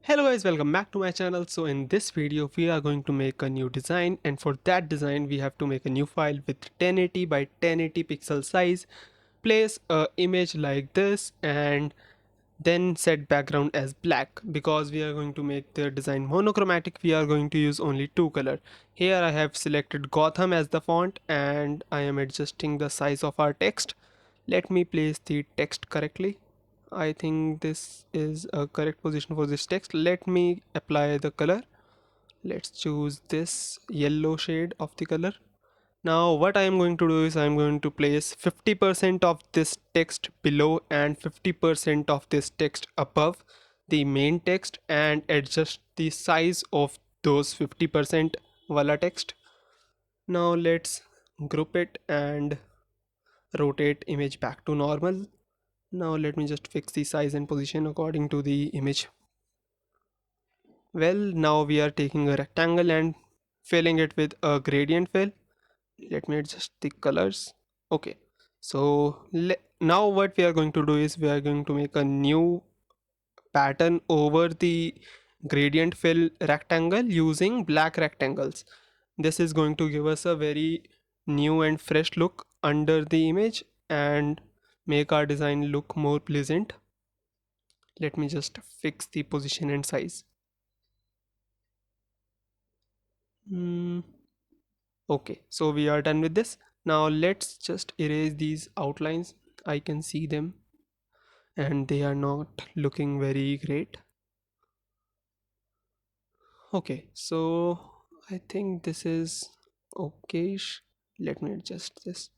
Hello guys, welcome back to my channel. So in this video we are going to make a new design, and for that design we have to make a new file with 1080 by 1080 pixel size. Place a image like this and then set background as black. Because we are going to make the design monochromatic, we are going to use only two color. Here I have selected Gotham as the font and I am adjusting the size of our text. Let me place the text correctly. I think this is a correct position for this text. Let me apply the color. Let's choose this yellow shade of the color. Now what I am going to do is I am going to place 50% of this text below and 50% of this text above the main text and adjust the size of those 50% wala text. Now let's group it and rotate image back to normal. Now let me just fix the size and position according to the image. Well, now we are taking a rectangle and filling it with a gradient fill. Let me adjust the colors. Okay, so now what we are going to do is we are going to make a new pattern over the gradient fill rectangle using black rectangles. This is going to give us a very new and fresh look under the image and make our design look more pleasant. Let me just fix the position and size. Hmm. Okay, so we are done with this. Now let's just erase these outlines. I can see them and they are not looking very great. Okay, so I think this is okay-ish. Let me adjust this.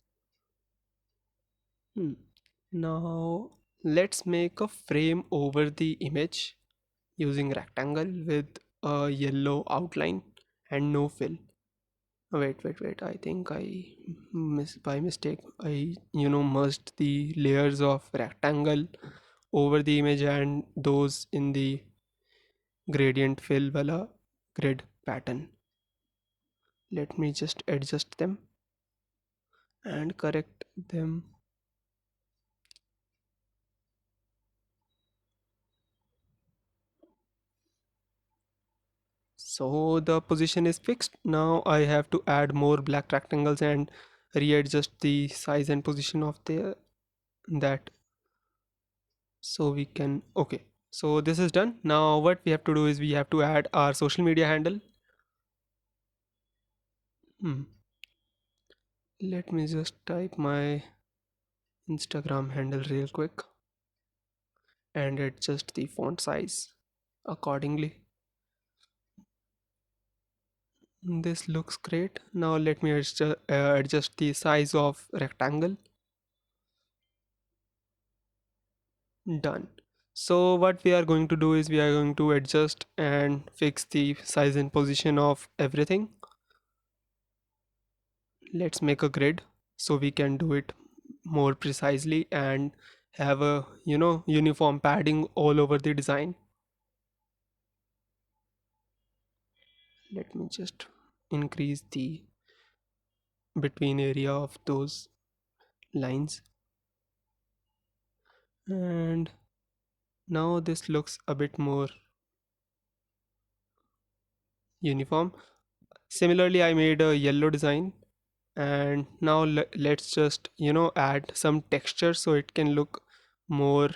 Now let's make a frame over the image using rectangle with a yellow outline and no fill. Wait. I think by mistake I merged the layers of rectangle over the image and those in the gradient fill wala grid pattern. Let me just adjust them and correct them. So the position is fixed. Now I have to add more black rectangles and readjust the size and position of that so we can. Okay, so this is done. Now what we have to do is we have to add our social media handle. Let me just type my Instagram handle real quick and adjust the font size accordingly. This looks great. Now let me adjust the size of rectangle. Done. So what we are going to do is we are going to adjust and fix the size and position of everything. Let's make a grid so we can do it more precisely and have a uniform padding all over the design. Let me just increase the between area of those lines, and now this looks a bit more uniform. Similarly, I made a yellow design, and now let's just add some texture so it can look more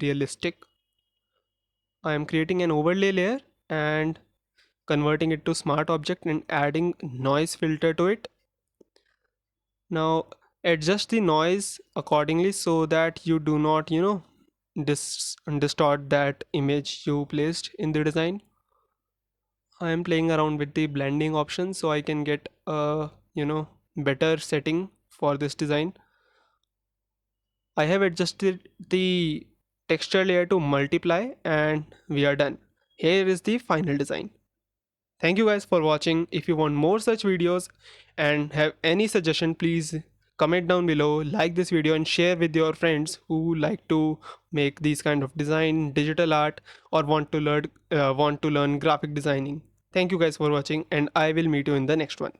realistic. I am creating an overlay layer and converting it to smart object and adding noise filter to it. Now adjust the noise accordingly so that you do not distort that image you placed in the design. I am playing around with the blending option so I can get a better setting for this design. I have adjusted the texture layer to multiply and we are done. Here is the final design. Thank you guys for watching. If you want more such videos and have any suggestion, please comment down below, like this video and share with your friends who like to make these kind of design, digital art, or want to learn graphic designing. Thank you guys for watching and I will meet you in the next one.